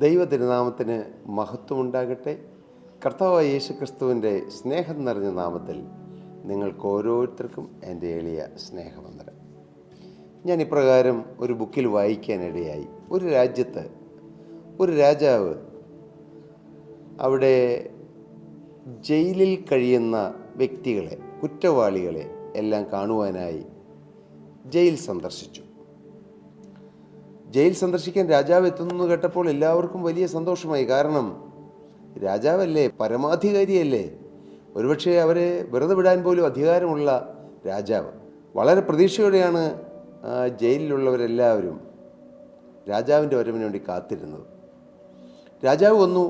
ദൈവ തിരുനാമത്തിന് മഹത്വമുണ്ടാകട്ടെ. കർത്താവായ യേശു ക്രിസ്തുവിൻ്റെ സ്നേഹം നിറഞ്ഞ നാമത്തിൽ നിങ്ങൾക്ക് ഓരോരുത്തർക്കും എൻ്റെ എളിയ സ്നേഹവന്ദനം. ഞാൻ ഇപ്രകാരം ഒരു ബുക്കിൽ വായിക്കാനിടയായി. ഒരു രാജ്യത്ത് ഒരു രാജാവ് അവിടെ ജയിലിൽ കഴിയുന്ന വ്യക്തികളെ, കുറ്റവാളികളെ എല്ലാം കാണുവാനായി ജയിൽ സന്ദർശിച്ചു. ജയിൽ സന്ദർശിക്കാൻ രാജാവ് എത്തുന്നു കേട്ടപ്പോൾ എല്ലാവർക്കും വലിയ സന്തോഷമായി. കാരണം രാജാവല്ലേ, പരമാധികാരിയല്ലേ, ഒരുപക്ഷെ അവരെ വെറുതെ വിടാൻ പോലും അധികാരമുള്ള രാജാവ്. വളരെ പ്രതീക്ഷയോടെയാണ് ജയിലിലുള്ളവരെല്ലാവരും രാജാവിൻ്റെ വരവിന് വേണ്ടി കാത്തിരുന്നത്. രാജാവ് വന്നു.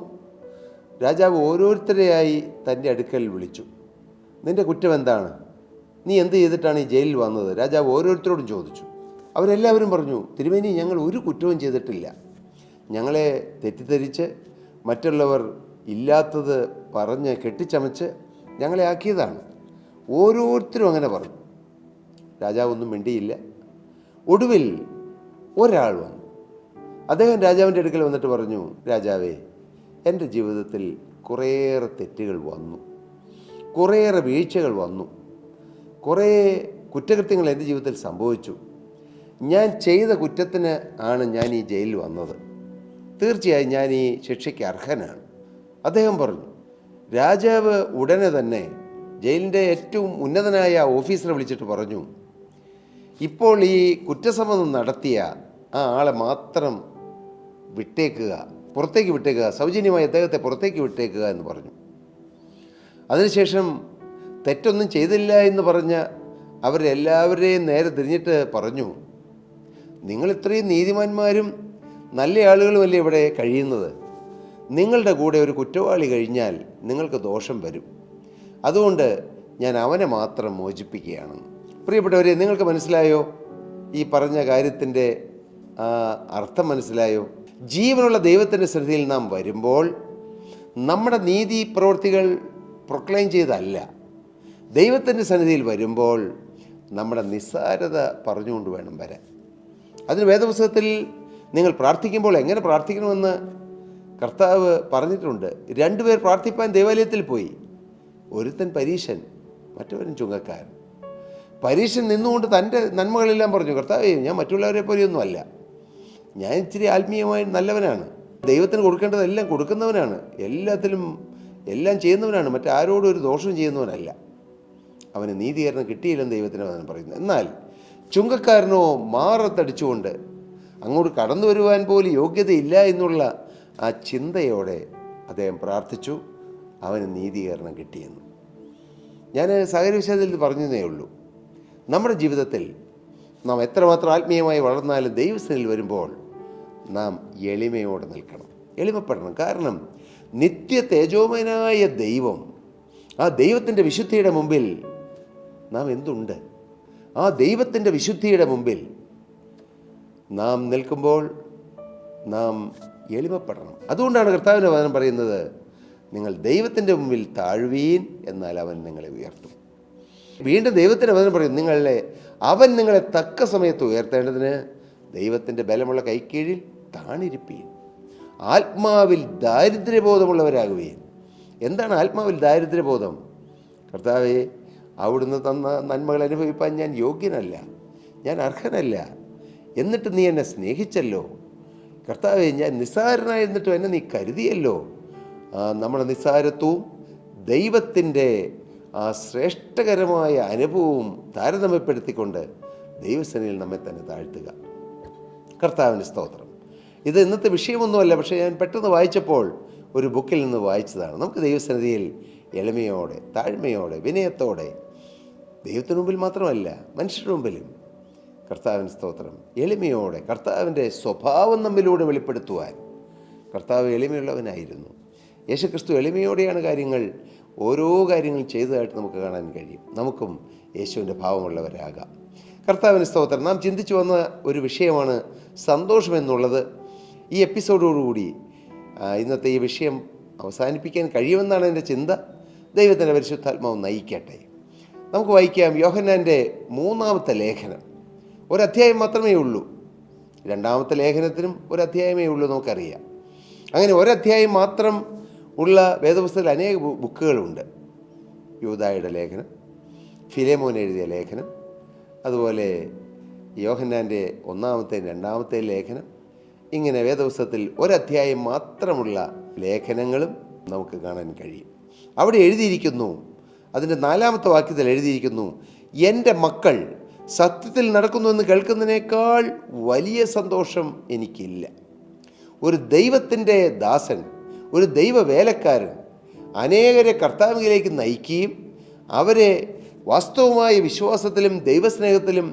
രാജാവ് ഓരോരുത്തരെയായി തൻ്റെ അടുക്കൽ വിളിച്ചു. നിൻ്റെ കുറ്റം എന്താണ്? നീ എന്ത് ചെയ്തിട്ടാണ് ഈ ജയിലിൽ വന്നത്? രാജാവ് ഓരോരുത്തരോടും ചോദിച്ചു. അവരെല്ലാവരും പറഞ്ഞു, തിരുമേനി, ഞങ്ങൾ ഒരു കുറ്റവും ചെയ്തിട്ടില്ല. ഞങ്ങളെ തെറ്റിദ്ധരിച്ച് മറ്റുള്ളവർ ഇല്ലാത്തത് പറഞ്ഞ് കെട്ടിച്ചമച്ച് ഞങ്ങളെ ആക്കിയതാണ്. ഓരോരുത്തരും അങ്ങനെ പറഞ്ഞു. രാജാവ് ഒന്നും മിണ്ടിയില്ല. ഒടുവിൽ ഒരാൾ വന്നു. അദ്ദേഹം രാജാവിൻ്റെ അടുക്കൽ വന്നിട്ട് പറഞ്ഞു, രാജാവേ, എൻ്റെ ജീവിതത്തിൽ കുറേയേറെ തെറ്റുകൾ വന്നു, കുറേയേറെ വീഴ്ചകൾ വന്നു, കുറേ കുറ്റകൃത്യങ്ങൾ എൻ്റെ ജീവിതത്തിൽ സംഭവിച്ചു. ഞാൻ ചെയ്ത കുറ്റത്തിന് ആണ് ഞാൻ ഈ ജയിലിൽ വന്നത്. തീർച്ചയായും ഞാൻ ഈ ശിക്ഷയ്ക്ക് അർഹനാണ്. അദ്ദേഹം പറഞ്ഞു. രാജാവ് ഉടനെ തന്നെ ജയിലിൻ്റെ ഏറ്റവും ഉന്നതനായ ഓഫീസറെ വിളിച്ചിട്ട് പറഞ്ഞു, ഇപ്പോൾ ഈ കുറ്റസമ്മതം നടത്തിയ ആ ആളെ മാത്രം വിട്ടേക്കുക, പുറത്തേക്ക് വിട്ടേക്കുക, സൗജന്യമായി അദ്ദേഹത്തെ പുറത്തേക്ക് വിട്ടേക്കുക എന്ന് പറഞ്ഞു. അതിനുശേഷം തെറ്റൊന്നും ചെയ്തില്ല എന്ന് പറഞ്ഞ അവരെല്ലാവരെയും നേരെ തിരിഞ്ഞിട്ട് പറഞ്ഞു, നിങ്ങൾ ഇത്രയും നീതിമാന്മാരും നല്ല ആളുകളുമല്ലേ ഇവിടെ കഴിയുന്നത്. നിങ്ങളുടെ കൂടെ ഒരു കുറ്റവാളി കഴിഞ്ഞാൽ നിങ്ങൾക്ക് ദോഷം വരും. അതുകൊണ്ട് ഞാൻ അവനെ മാത്രം മോചിപ്പിക്കുകയാണെന്ന്. പ്രിയപ്പെട്ടവരെ, നിങ്ങൾക്ക് മനസ്സിലായോ? ഈ പറഞ്ഞ കാര്യത്തിൻ്റെ അർത്ഥം മനസ്സിലായോ? ജീവനുള്ള ദൈവത്തിൻ്റെ സന്നിധിയിൽ നാം വരുമ്പോൾ നമ്മുടെ നീതി പ്രവൃത്തികൾ പ്രൊക്ലെയിം ചെയ്തല്ല, ദൈവത്തിൻ്റെ സന്നിധിയിൽ വരുമ്പോൾ നമ്മുടെ നിസ്സാരത പറഞ്ഞുകൊണ്ട് വേണം വരാൻ. അതിന് വേദപുസ്തകത്തിൽ നിങ്ങൾ പ്രാർത്ഥിക്കുമ്പോൾ എങ്ങനെ പ്രാർത്ഥിക്കണമെന്ന് കർത്താവ് പറഞ്ഞിട്ടുണ്ട്. രണ്ടുപേർ പ്രാർത്ഥിപ്പാൻ ദേവാലയത്തിൽ പോയി. ഒരുത്തൻ പരീശൻ, മറ്റവൻ ചുങ്കക്കാരൻ. പരീശൻ നിന്നുകൊണ്ട് തൻ്റെ നന്മകളെല്ലാം പറഞ്ഞു, കർത്താവേ, ഞാൻ മറ്റുള്ളവരെ പോലെയൊന്നും അല്ല, ഞാൻ ഇച്ചിരി ആത്മീയമായി നല്ലവനാണ്, ദൈവത്തിന് കൊടുക്കേണ്ടതെല്ലാം കൊടുക്കുന്നവനാണ്, എല്ലാത്തിലും എല്ലാം ചെയ്യുന്നവനാണ്, മറ്റാരോടും ഒരു ദോഷവും ചെയ്യുന്നവനല്ല. അവന് നീതീകരണം കിട്ടിയില്ലെന്ന് ദൈവത്തിന് അവൻ പറയുന്നു. എന്നാൽ ചുങ്കക്കാരനോ മാറത്തടിച്ചുകൊണ്ട് അങ്ങോട്ട് കടന്നു വരുവാൻ പോലും യോഗ്യതയില്ല എന്നുള്ള ആ ചിന്തയോടെ അദ്ദേഹം പ്രാർത്ഥിച്ചു. അവന് നീതീകരണം കിട്ടിയെന്ന്. ഞാൻ സഹകരിച്ചതിൽ പറഞ്ഞതേ ഉള്ളൂ. നമ്മുടെ ജീവിതത്തിൽ നാം എത്രമാത്രം ആത്മീയമായി വളർന്നാലും ദൈവസ്ഥനിൽ വരുമ്പോൾ നാം എളിമയോടെ നിൽക്കണം, എളിമപ്പെടണം. കാരണം നിത്യ തേജോമയനായ ദൈവം, ആ ദൈവത്തിൻ്റെ വിശുദ്ധിയുടെ മുമ്പിൽ നാം എന്തുണ്ട്? ആ ദൈവത്തിൻ്റെ വിശുദ്ധിയുടെ മുമ്പിൽ നാം നിൽക്കുമ്പോൾ നാം എളിമപ്പെടണം. അതുകൊണ്ടാണ് കർത്താവിൻ്റെ വചനം പറയുന്നത്, നിങ്ങൾ ദൈവത്തിൻ്റെ മുമ്പിൽ താഴുവീൻ, എന്നാൽ അവൻ നിങ്ങളെ ഉയർത്തും. വീണ്ടും ദൈവത്തിൻ്റെ വചനം പറയും, അവൻ നിങ്ങളെ തക്ക സമയത്ത് ഉയർത്തേണ്ടതിന് ദൈവത്തിൻ്റെ ബലമുള്ള കൈക്കീഴിൽ താണിരിപ്പീൻ, ആത്മാവിൽ ദാരിദ്ര്യബോധമുള്ളവരാകുകയും. എന്താണ് ആത്മാവിൽ ദാരിദ്ര്യബോധം? കർത്താവേ, അവിടുന്ന് തന്ന നന്മകൾ അനുഭവിപ്പാൻ ഞാൻ യോഗ്യനല്ല, ഞാൻ അർഹനല്ല, എന്നിട്ട് നീ എന്നെ സ്നേഹിച്ചല്ലോ. കർത്താവേ, ഞാൻ നിസ്സാരനായിരുന്നിട്ടും എന്നെ നീ കരുതിയല്ലോ. നമ്മുടെ നിസ്സാരത്വവും ദൈവത്തിൻ്റെ ആ ശ്രേഷ്ഠകരമായ അനുഭവവും താരതമ്യപ്പെടുത്തിക്കൊണ്ട് ദൈവസേനയിൽ നമ്മെ തന്നെ താഴ്ത്തുക. കർത്താവിന് സ്തോത്രം. ഇത് ഇന്നത്തെ വിഷയമൊന്നുമല്ല, പക്ഷേ ഞാൻ പെട്ടെന്ന് വായിച്ചപ്പോൾ ഒരു ബുക്കിൽ നിന്ന് വായിച്ചതാണ്. നമുക്ക് ദൈവസന്നിധിയിൽ എളിമയോടെ, താഴ്മയോടെ, വിനയത്തോടെ, ദൈവത്തിന് മുമ്പിൽ മാത്രമല്ല മനുഷ്യരുടെ മുമ്പിലും കർത്താവിന് സ്തോത്രം, എളിമയോടെ കർത്താവിൻ്റെ സ്വഭാവം നമ്മിലൂടെ വെളിപ്പെടുത്തുവാൻ. കർത്താവ് എളിമയുള്ളവനായിരുന്നു. യേശുക്രിസ്തു എളിമയോടെയാണ് ഓരോ കാര്യങ്ങളും ചെയ്തതായിട്ട് നമുക്ക് കാണാൻ കഴിയും. നമുക്കും യേശുവിൻ്റെ ഭാവമുള്ളവരാകാം. കർത്താവിന് സ്തോത്രം. നാം ചിന്തിച്ചു വന്ന ഒരു വിഷയമാണ് സന്തോഷം എന്നുള്ളത്. ഈ എപ്പിസോഡോടുകൂടി ഇന്നത്തെ ഈ വിഷയം അവസാനിപ്പിക്കാൻ കഴിയുമെന്നാണ് എൻ്റെ ചിന്ത. ദൈവത്തിൻ്റെ പരിശുദ്ധാത്മാവ് നയിക്കട്ടെ. നമുക്ക് വായിക്കാം യോഹന്നാൻ്റെ 3-ാമത്തെ ലേഖനം. ഒരധ്യായം മാത്രമേ ഉള്ളൂ. 2-ാമത്തെ ലേഖനത്തിനും ഒരധ്യായമേ ഉള്ളൂ, നമുക്കറിയാം. അങ്ങനെ ഒരധ്യായം മാത്രം ഉള്ള വേദപുസ്തകത്തിൽ അനേക ബുക്കുകളുണ്ട്. യൂദായുടെ ലേഖനം, ഫിലേമോൻ എഴുതിയ ലേഖനം, അതുപോലെ യോഹന്നാൻ്റെ ഒന്നാമത്തെയും രണ്ടാമത്തെയും ലേഖനം. ഇങ്ങനെ വേദപുസ്തകത്തിൽ ഒരധ്യായം മാത്രമുള്ള ലേഖനങ്ങളും നമുക്ക് കാണാൻ കഴിയും. അവിടെ എഴുതിയിരിക്കുന്നു, അതിൻ്റെ 4-ാമത്തെ വാക്യത്തിൽ എഴുതിയിരിക്കുന്നു, എൻ്റെ മക്കൾ സത്യത്തിൽ നടക്കുന്നുവെന്ന് കേൾക്കുന്നതിനേക്കാൾ വലിയ സന്തോഷം എനിക്കില്ല. ഒരു ദൈവത്തിൻ്റെ ദാസൻ, ഒരു ദൈവ വേലക്കാരൻ അനേകരെ കർത്താവിലേക്ക് നയിക്കുകയും അവരെ വാസ്തവമായ വിശ്വാസത്തിലും ദൈവസ്നേഹത്തിലും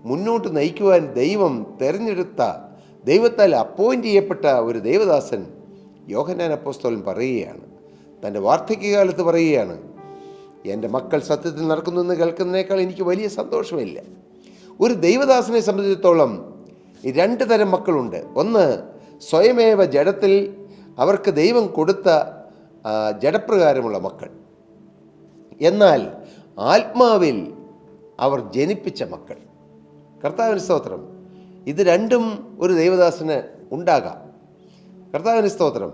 മുന്നോട്ട് നയിക്കുവാൻ ദൈവം തിരഞ്ഞെടുത്ത, ദൈവത്താൽ അപ്പോയിൻ്റ് ചെയ്യപ്പെട്ട ഒരു ദൈവദാസൻ യോഹന്നാൻ അപ്പോസ്തലൻ പറയുകയാണ്, തൻ്റെ വാർദ്ധക്യകാലത്ത് പറയുകയാണ്, എൻ്റെ മക്കൾ സത്യത്തിൽ നടക്കുന്നുവെന്ന് കേൾക്കുന്നതിനേക്കാൾ എനിക്ക് വലിയ സന്തോഷമില്ല. ഒരു ദൈവദാസനെ സംബന്ധിച്ചിടത്തോളം 2 തരം മക്കളുണ്ട്. ഒന്ന്, സ്വയമേവ ജഡത്തിൽ അവർക്ക് ദൈവം കൊടുത്ത ജഡപ്രകാരമുള്ള മക്കൾ. എന്നാൽ ആത്മാവിൽ അവർ ജനിപ്പിച്ച മക്കൾ. കർത്താവിന് സ്തോത്രം. ഇത് രണ്ടും ഒരു ദൈവദാസന് ഉണ്ടാകാം. കർത്താവിന് സ്തോത്രം.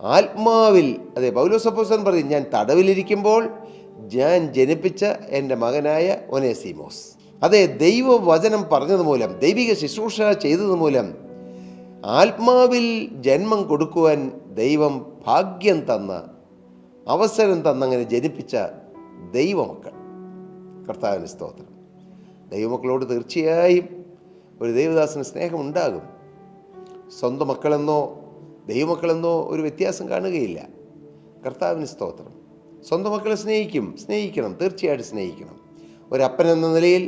ആത്മാവിൽ, അതെ, പൗലോസ് അപ്പോസ്തലൻ പറയും, ഞാൻ തടവിലിരിക്കുമ്പോൾ ഞാൻ ജനിപ്പിച്ച എൻ്റെ മകനായ ഒനേസിമോസ്. അതെ, ദൈവവചനം പറഞ്ഞത് മൂലം, ദൈവിക ശുശ്രൂഷ ചെയ്തത് മൂലം ആത്മാവിൽ ജന്മം കൊടുക്കുവാൻ ദൈവം ഭാഗ്യം തന്ന, അവസരം തന്നങ്ങനെ ജനിപ്പിച്ച ദൈവമക്കൾ. കർത്താവിന് സ്തോത്രം. ദൈവമക്കളോട് തീർച്ചയായും ഒരു ദൈവദാസന് സ്നേഹമുണ്ടാകും. സ്വന്തം മക്കളെന്നോ ദൈവമക്കളെന്നോ ഒരു വ്യത്യാസം കാണുകയില്ല. കർത്താവിന് സ്തോത്രം. സ്വന്തം മക്കളെ സ്നേഹിക്കണം, തീർച്ചയായിട്ടും സ്നേഹിക്കണം. ഒരപ്പൻ എന്ന നിലയിൽ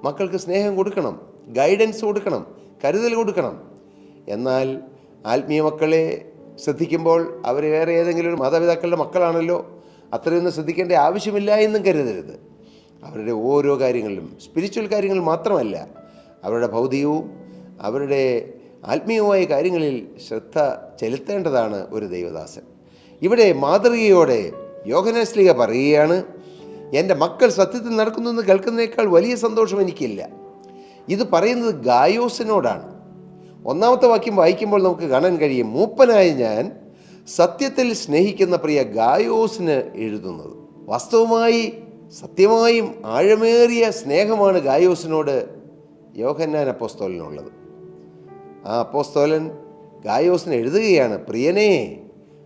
മക്കൾക്ക് സ്നേഹം കൊടുക്കണം, ഗൈഡൻസ് കൊടുക്കണം, കരുതൽ കൊടുക്കണം. എന്നാൽ ആത്മീയ മക്കളെ ശ്രദ്ധിക്കുമ്പോൾ അവർ വേറെ ഏതെങ്കിലും ഒരു മാതാപിതാക്കളുടെ മക്കളാണല്ലോ, അത്രയൊന്നും ശ്രദ്ധിക്കേണ്ട ആവശ്യമില്ല എന്നും കരുതരുത്. അവരുടെ ഓരോ കാര്യങ്ങളിലും, സ്പിരിച്വൽ കാര്യങ്ങൾ മാത്രമല്ല, അവരുടെ ഭൗതികവും അവരുടെ ആത്മീയവുമായ കാര്യങ്ങളിൽ ശ്രദ്ധ ചെലുത്തേണ്ടതാണ് ഒരു ദൈവദാസൻ. ഇവിടെ മാതൃകയോടെ യോഹന്നാൻ ശ്ലീഹ പറയുകയാണ്, എൻ്റെ മക്കൾ സത്യത്തിൽ നടക്കുന്നെന്ന് കേൾക്കുന്നതിനേക്കാൾ വലിയ സന്തോഷം എനിക്കില്ല. ഇത് പറയുന്നത് ഗായോസിനോടാണ്. 1-ാമത്തെ വാക്യം വായിക്കുമ്പോൾ നമുക്ക് കാണാൻ കഴിയും, മൂപ്പനായ ഞാൻ സത്യത്തിൽ സ്നേഹിക്കുന്ന പ്രിയ ഗായോസിന് എഴുതുന്നത്. വാസ്തവമായി സത്യമായും ആഴമേറിയ സ്നേഹമാണ് ഗായോസിനോട് യോഹന്നാൻ അപ്പോസ്തലനുള്ളത്. ആ അപ്പോസ്തലൻ ഗായോസിന് എഴുതുകയാണ്, പ്രിയനേ.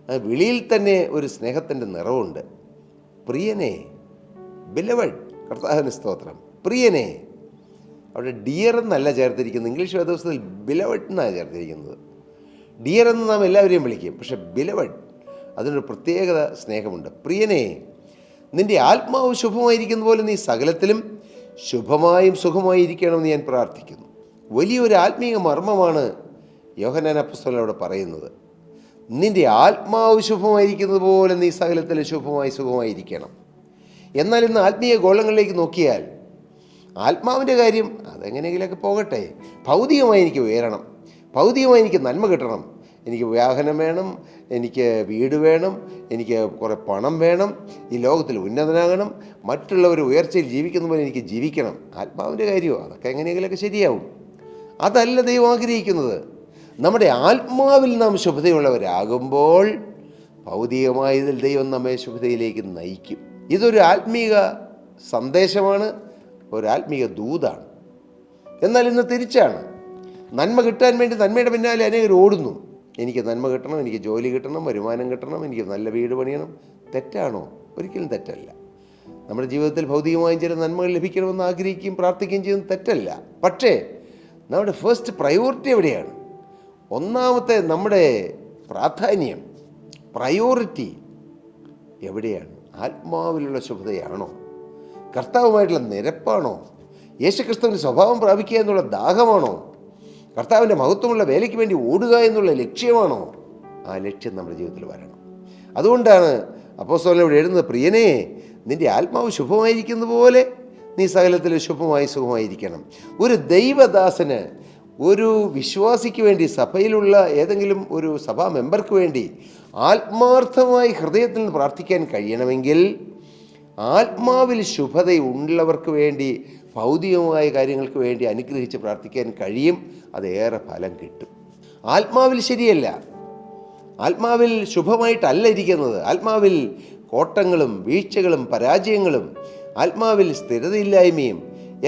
ആ വിളിയിൽ തന്നെ ഒരു സ്നേഹത്തിൻ്റെ നിറവുണ്ട്. പ്രിയനേ, ബിലവഡ്. കർത്താവിന് സ്തോത്രം. പ്രിയനേ. അവിടെ ഡിയർ എന്നല്ല ചേർത്തിരിക്കുന്നത്. ഇംഗ്ലീഷ് വേദപുസ്തകത്തിൽ ബിലവഡ് എന്നാണ് ചേർത്തിരിക്കുന്നത്. ഡിയർ എന്ന് നാം എല്ലാവരെയും വിളിക്കും, പക്ഷെ ബിലവഡ്, അതിനൊരു പ്രത്യേകത സ്നേഹമുണ്ട്. പ്രിയനേ, നിൻ്റെ ആത്മാവ് ശുഭമായിരിക്കുന്ന പോലെ നീ സകലത്തിലും ശുഭമായും സുഖമായിരിക്കണമെന്ന് ഞാൻ പ്രാർത്ഥിക്കുന്നു. വലിയൊരു ആത്മീയ മർമ്മമാണ് യോഹന്നാൻ അപ്പോസ്തലൻ അവിടെ പറയുന്നത്. നിൻ്റെ ആത്മാവ് ശുഭമായിരിക്കുന്നത് പോലെ നീ സകലത്തിലും ശുഭമായി സുഖമായിരിക്കണം. എന്നാൽ ഇന്ന് ആത്മീയ ഗോളങ്ങളിലേക്ക് നോക്കിയാൽ ആത്മാവിൻ്റെ കാര്യം അതെങ്ങനെയെങ്കിലൊക്കെ പോകട്ടെ, ഭൗതികമായി എനിക്ക് ഉയരണം, ഭൗതികമായി എനിക്ക് നന്മ കിട്ടണം, എനിക്ക് വാഹനം വേണം, എനിക്ക് വീട് വേണം, എനിക്ക് കുറേ പണം വേണം, ഈ ലോകത്തിൽ ഉന്നതനാകണം, മറ്റുള്ളവർ ഉയർച്ചയിൽ ജീവിക്കുന്ന പോലെ എനിക്ക് ജീവിക്കണം. ആത്മാവിൻ്റെ കാര്യമോ അതൊക്കെ എങ്ങനെയെങ്കിലൊക്കെ ശരിയാവും. അതല്ല ദൈവം ആഗ്രഹിക്കുന്നത്. നമ്മുടെ ആത്മാവിൽ നാം ശുഭതയുള്ളവരാകുമ്പോൾ ഭൗതികമായതിൽ ദൈവം നമ്മെ ശുഭതയിലേക്ക് നയിക്കും. ഇതൊരു ആത്മീക സന്ദേശമാണ്, ഒരു ആത്മീക ദൂതാണ്. എന്നാൽ ഇന്ന് തിരിച്ചാണ്. നന്മ കിട്ടാൻ വേണ്ടി നന്മയുടെ പിന്നാലെ അനേകർ ഓടുന്നു. എനിക്ക് നന്മ കിട്ടണം, എനിക്ക് ജോലി കിട്ടണം, വരുമാനം കിട്ടണം, എനിക്ക് നല്ല വീട് പണിയണം. തെറ്റാണോ? ഒരിക്കലും തെറ്റല്ല. നമ്മുടെ ജീവിതത്തിൽ ഭൗതികമായും ചില നന്മകൾ ലഭിക്കണമെന്ന് ആഗ്രഹിക്കുകയും പ്രാർത്ഥിക്കുകയും ചെയ്യുന്നത് തെറ്റല്ല. പക്ഷേ നമ്മുടെ ഫസ്റ്റ് പ്രയോറിറ്റി എവിടെയാണ്? ഒന്നാമത്തെ നമ്മുടെ പ്രാധാന്യം, പ്രയോറിറ്റി എവിടെയാണ്? ആത്മാവിലുള്ള ശുഭതയാണോ? കർത്താവുമായിട്ടുള്ള നിരപ്പാണോ? യേശുക്രിസ്തുവിൻ്റെ സ്വഭാവം പ്രാപിക്കുക എന്നുള്ള ദാഹമാണോ? കർത്താവിൻ്റെ മഹത്വമുള്ള വേലയ്ക്ക് വേണ്ടി ഓടുക എന്നുള്ള ലക്ഷ്യമാണോ? ആ ലക്ഷ്യം നമ്മുടെ ജീവിതത്തിൽ വരണം. അതുകൊണ്ടാണ് അപ്പോസ്തലൻ ഇവിടെ എഴുതുന്നത്, പ്രിയനേ, നിൻ്റെ ആത്മാവ് ശുഭമായിരിക്കുന്ന പോലെ നീ സകലത്തിൽ ശുഭമായി സുഖമായിരിക്കണം. ഒരു ദൈവദാസന്, ഒരു വിശ്വാസിക്ക് വേണ്ടി, സഭയിലുള്ള ഏതെങ്കിലും ഒരു സഭാ മെമ്പർക്ക് വേണ്ടി ആത്മാർത്ഥമായി ഹൃദയത്തിൽ നിന്ന് പ്രാർത്ഥിക്കാൻ കഴിയണമെങ്കിൽ ആത്മാവിൽ ശുഭതയുള്ളവർക്ക് വേണ്ടി, ഭൗതികമായ കാര്യങ്ങൾക്ക് വേണ്ടി അനുഗ്രഹിച്ച് പ്രാർത്ഥിക്കാൻ കഴിയും. അത് ഏറെ ഫലം കിട്ടും. ആത്മാവിൽ ശരിയല്ല, ആത്മാവിൽ ശുഭമായിട്ടല്ല ഇരിക്കുന്നത്. ആത്മാവിൽ കോട്ടങ്ങളും വീഴ്ചകളും പരാജയങ്ങളും, ആത്മാവിൽ സ്ഥിരതയില്ലായ്മയും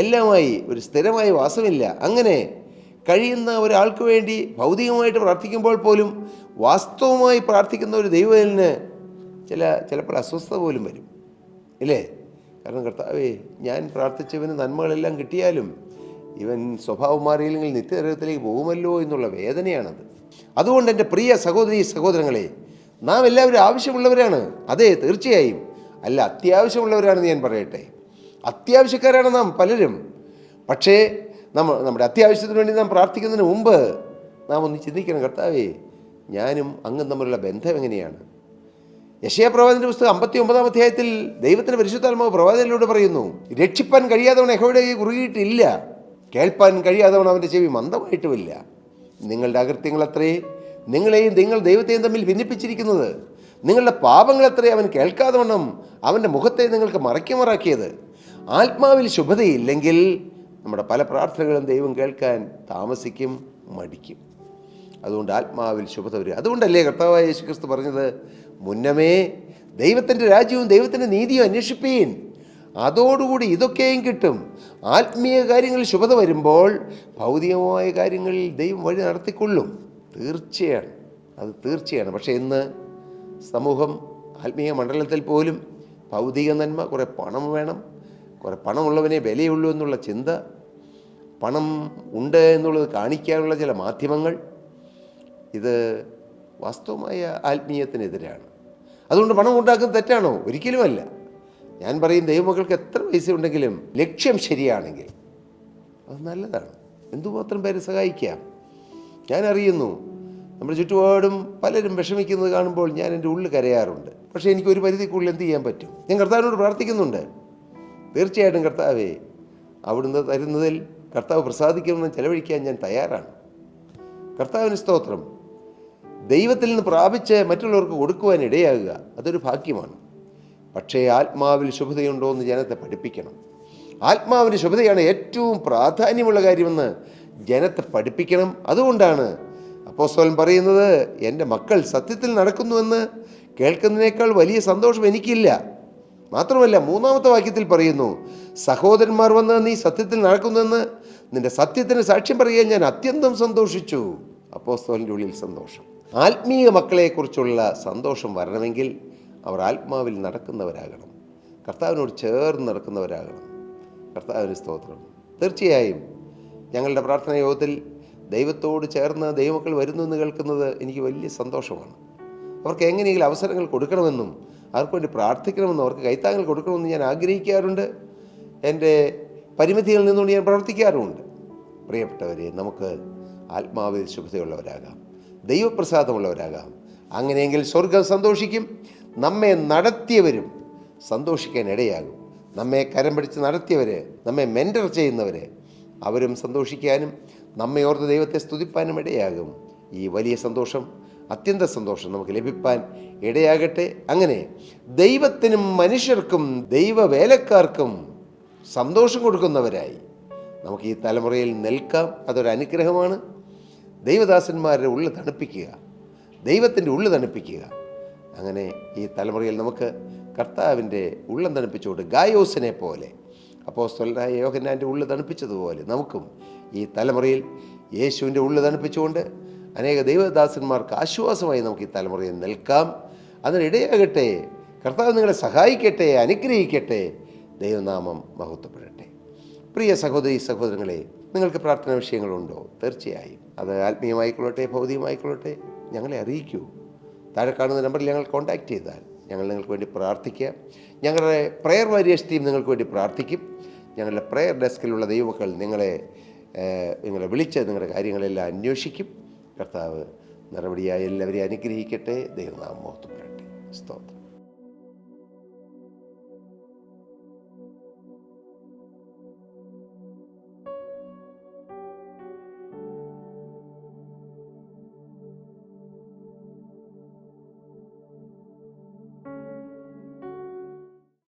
എല്ലാമായി ഒരു സ്ഥിരമായ വാസമില്ല. അങ്ങനെ കഴിയുന്ന ഒരാൾക്ക് വേണ്ടി ഭൗതികമായിട്ട് പ്രാർത്ഥിക്കുമ്പോൾ പോലും വാസ്തവമായി പ്രാർത്ഥിക്കുന്ന ഒരു ദൈവത്തിന് ചിലപ്പോൾ അസ്വസ്ഥത പോലും വരും, ഇല്ലേ? കാരണം കർത്താവേ, ഞാൻ പ്രാർത്ഥിച്ചവന് നന്മകളെല്ലാം കിട്ടിയാലും ഇവൻ സ്വഭാവം മാറിയില്ലെങ്കിൽ നിത്യനരകത്തിലേക്ക് പോകുമല്ലോ എന്നുള്ള വേദനയാണത്. അതുകൊണ്ട് എൻ്റെ പ്രിയ സഹോദരീ സഹോദരങ്ങളെ, നാം എല്ലാവരും ആവശ്യമുള്ളവരാണ്. അതെ, തീർച്ചയായും. അല്ല, അത്യാവശ്യമുള്ളവരാണെന്ന് ഞാൻ പറയട്ടെ. അത്യാവശ്യക്കാരാണ് നാം പലരും. പക്ഷേ നമ്മുടെ അത്യാവശ്യത്തിന് വേണ്ടി നാം പ്രാർത്ഥിക്കുന്നതിന് മുമ്പ് നാം ഒന്ന് ചിന്തിക്കണം, കർത്താവേ, ഞാനും അങ്ങും തമ്മിലുള്ള ബന്ധം എങ്ങനെയാണ്? യെശയ്യാ പ്രവാചകന്റെ പുസ്തകം 59-ാം അധ്യായത്തിൽ ദൈവത്തിൻ്റെ പരിശുദ്ധാത്മാവ് പ്രവാചകനിലൂടെ പറയുന്നു, രക്ഷിപ്പാൻ കഴിയാത്തവൻ യഹോവയുടെ കൈ കുറുകിയിട്ടില്ല, കേൾപ്പാൻ കഴിയാത്തവൻ അവൻ്റെ ചെവി മന്ദമായിട്ടുമില്ല. നിങ്ങളുടെ അകൃത്യങ്ങളത്രേ നിങ്ങളെയും നിങ്ങൾ ദൈവത്തെയും തമ്മിൽ ഭിന്നിപ്പിച്ചിരിക്കുന്നത്. നിങ്ങളുടെ പാപങ്ങളത്രേ അവൻ കേൾക്കാതെ വണ്ണം അവൻ്റെ മുഖത്തെ നിങ്ങൾക്ക് മറയ്ക്കുമാറാക്കിയത്. ആത്മാവിൽ ശുഭതയില്ലെങ്കിൽ നമ്മുടെ പല പ്രാർത്ഥനകളും ദൈവം കേൾക്കാൻ താമസിക്കും, മടിക്കും. അതുകൊണ്ട് ആത്മാവിൽ ശുഭത വരിക. അതുകൊണ്ടല്ലേ കർത്താവായ യേശുക്രിസ്തു പറഞ്ഞത്, മുന്നമേ ദൈവത്തിൻ്റെ രാജ്യവും ദൈവത്തിൻ്റെ നീതിയും അന്വേഷിപ്പീൻ, അതോടുകൂടി ഇതൊക്കെയും കിട്ടും. ആത്മീയ കാര്യങ്ങളിൽ ശുഭത വരുമ്പോൾ ഭൗതികമായ കാര്യങ്ങളിൽ ദൈവം വഴി നടത്തിക്കൊള്ളും. തീർച്ചയാണ്, അത് തീർച്ചയാണ്. പക്ഷേ ഇന്ന് സമൂഹം, ആത്മീയ മണ്ഡലത്തിൽ പോലും ഭൗതിക നന്മ, കുറേ പണം വേണം, കുറേ പണമുള്ളവനെ വിലയുള്ളൂ എന്നുള്ള ചിന്ത, പണം ഉണ്ട് എന്നുള്ളത് കാണിക്കാനുള്ള ചില മാധ്യമങ്ങൾ, ഇത് വാസ്തവമായ ആത്മീയത്തിനെതിരാണ്. അതുകൊണ്ട് പണം ഉണ്ടാക്കുന്നത് തെറ്റാണോ? ഒരിക്കലുമല്ല. ഞാൻ പറയും, ദൈവമക്കൾക്ക് എത്ര പൈസ ഉണ്ടെങ്കിലും ലക്ഷ്യം ശരിയാണെങ്കിൽ അത് നല്ലതാണ്. എന്തുമാത്രം പേരെ സഹായിക്കാം. ഞാൻ അറിയുന്നു, നമ്മുടെ ചുറ്റുപാടും പലരും വിഷമിക്കുന്നത് കാണുമ്പോൾ ഞാൻ എൻ്റെ ഉള്ളിൽ കരയാറുണ്ട്. പക്ഷേ എനിക്ക് ഒരു പരിധിക്കുള്ളിൽ എന്ത് ചെയ്യാൻ പറ്റും? ഞാൻ കർത്താവിനോട് പ്രാർത്ഥിക്കുന്നുണ്ട്. തീർച്ചയായിട്ടും കർത്താവേ, അവിടുന്ന് തരുന്നതിൽ കർത്താവ് പ്രസാദിക്കണമെന്ന് ചെലവഴിക്കാൻ ഞാൻ തയ്യാറാണ്. കർത്താവിന് സ്തോത്രം. ദൈവത്തിൽ നിന്ന് പ്രാപിച്ച് മറ്റുള്ളവർക്ക് കൊടുക്കുവാൻ ഇടയാകുക, അതൊരു ഭാഗ്യമാണ്. പക്ഷേ ആത്മാവിൽ ശുഭതയുണ്ടോ എന്ന് ജനത്തെ പഠിപ്പിക്കണം. ആത്മാവിന് ശുഭതയാണ് ഏറ്റവും പ്രാധാന്യമുള്ള കാര്യമെന്ന് ജനത്തെ പഠിപ്പിക്കണം. അതുകൊണ്ടാണ് അപ്പോസ്തലൻ പറയുന്നത്, എൻ്റെ മക്കൾ സത്യത്തിൽ നടക്കുന്നുവെന്ന് കേൾക്കുന്നതിനേക്കാൾ വലിയ സന്തോഷം എനിക്കില്ല. മാത്രമല്ല, 3-ാമത്തെ വാക്യത്തിൽ പറയുന്നു, സഹോദരന്മാർ വന്ന് നീ സത്യത്തിൽ നടക്കുന്നുവെന്ന് നിന്റെ സത്യത്തിന് സാക്ഷ്യം പറയാൻ ഞാൻ അത്യന്തം സന്തോഷിച്ചു. അപ്പോസ്തലൻ്റെ ഉള്ളിൽ സന്തോഷം. ആത്മീയ മക്കളെക്കുറിച്ചുള്ള സന്തോഷം വരണമെങ്കിൽ അവർ ആത്മാവിൽ നടക്കുന്നവരാകണം, കർത്താവിനോട് ചേർന്ന് നടക്കുന്നവരാകണം. കർത്താവിന് സ്തോത്രം. തീർച്ചയായും ഞങ്ങളുടെ പ്രാർത്ഥനാ യോഗത്തിൽ ദൈവത്തോട് ചേർന്ന് ദൈവമക്കൾ വരുന്നു എന്ന് കേൾക്കുന്നത് എനിക്ക് വലിയ സന്തോഷമാണ്. അവർക്ക് എങ്ങനെയെങ്കിലും അവസരങ്ങൾ കൊടുക്കണമെന്നും അവർക്ക് വേണ്ടി പ്രാർത്ഥിക്കണമെന്നും അവർക്ക് കൈത്താങ്ങൽ കൊടുക്കണമെന്നും ഞാൻ ആഗ്രഹിക്കാറുണ്ട്. എൻ്റെ പരിമിതികളിൽ നിന്നുകൊണ്ട് ഞാൻ പ്രവർത്തിക്കാറുമുണ്ട്. പ്രിയപ്പെട്ടവരെ, നമുക്ക് ആത്മാവിൽ ശുഭതയുള്ളവരാകാം, ദൈവപ്രസാദമുള്ളവരാകാം. അങ്ങനെയെങ്കിൽ സ്വർഗം സന്തോഷിക്കും. നമ്മെ നടത്തിയവരും സന്തോഷിക്കാൻ ഇടയാകും. നമ്മെ കരം പിടിച്ച് നടത്തിയവർ, നമ്മെ മെൻറ്റർ ചെയ്യുന്നവർ, അവരും സന്തോഷിക്കാനും നമ്മെ ഓർത്ത് ദൈവത്തെ സ്തുതിപ്പാനും ഇടയാകും. ഈ വലിയ സന്തോഷം, അത്യന്ത സന്തോഷം നമുക്ക് ലഭിപ്പാൻ ഇടയാകട്ടെ. അങ്ങനെ ദൈവത്തിനും മനുഷ്യർക്കും ദൈവവേലക്കാർക്കും സന്തോഷം കൊടുക്കുന്നവരായി നമുക്ക് ഈ തലമുറയിൽ നിൽക്കാം. അതൊരു അനുഗ്രഹമാണ്. ദൈവദാസന്മാരുടെ ഉള്ളിൽ തണുപ്പിക്കുക, ദൈവത്തിൻ്റെ ഉള്ളിൽ തണുപ്പിക്കുക. അങ്ങനെ ഈ തലമുറയിൽ നമുക്ക് കർത്താവിൻ്റെ ഉള്ളം തണുപ്പിച്ചുകൊണ്ട് ഗായോസിനെ പോലെ, അപ്പോസ്തലനായ യോഹന്നാൻ്റെ ഉള്ളിൽ തണുപ്പിച്ചതുപോലെ നമുക്കും ഈ തലമുറയിൽ യേശുവിൻ്റെ ഉള്ളിൽ തണുപ്പിച്ചുകൊണ്ട് അനേക ദൈവദാസന്മാർക്ക് ആശ്വാസമായി നമുക്ക് ഈ തലമുറയിൽ നിൽക്കാം. അതിനിടയാകട്ടെ. കർത്താവ് നിങ്ങളെ സഹായിക്കട്ടെ, അനുഗ്രഹിക്കട്ടെ. ദൈവനാമം മഹത്വപ്പെടട്ടെ. പ്രിയ സഹോദരീ സഹോദരങ്ങളെ, നിങ്ങൾക്ക് പ്രാർത്ഥനാ വിഷയങ്ങളുണ്ടോ? തീർച്ചയായും അത് ആത്മീയമായിക്കൊള്ളട്ടെ, ഭൗതികമായിക്കൊള്ളട്ടെ, ഞങ്ങളെ അറിയിക്കൂ. താഴെ കാണുന്ന നമ്പറിൽ ഞങ്ങൾ കോൺടാക്റ്റ് ചെയ്താൽ ഞങ്ങൾ നിങ്ങൾക്ക് വേണ്ടി പ്രാർത്ഥിക്കാം. ഞങ്ങളുടെ പ്രെയർ വാരിയേഴ്സ് ടീം നിങ്ങൾക്ക് വേണ്ടി പ്രാർത്ഥിക്കും. ഞങ്ങളുടെ പ്രെയർ ഡെസ്കിലുള്ള ദൈവമക്കൾ നിങ്ങളെ വിളിച്ച് നിങ്ങളുടെ കാര്യങ്ങളെല്ലാം അന്വേഷിക്കും. കർത്താവ് നടപടിയായി എല്ലാവരെയും അനുഗ്രഹിക്കട്ടെ. ദൈവനാമം മഹത്വപ്പെടട്ടെ. സ്തോത്രം.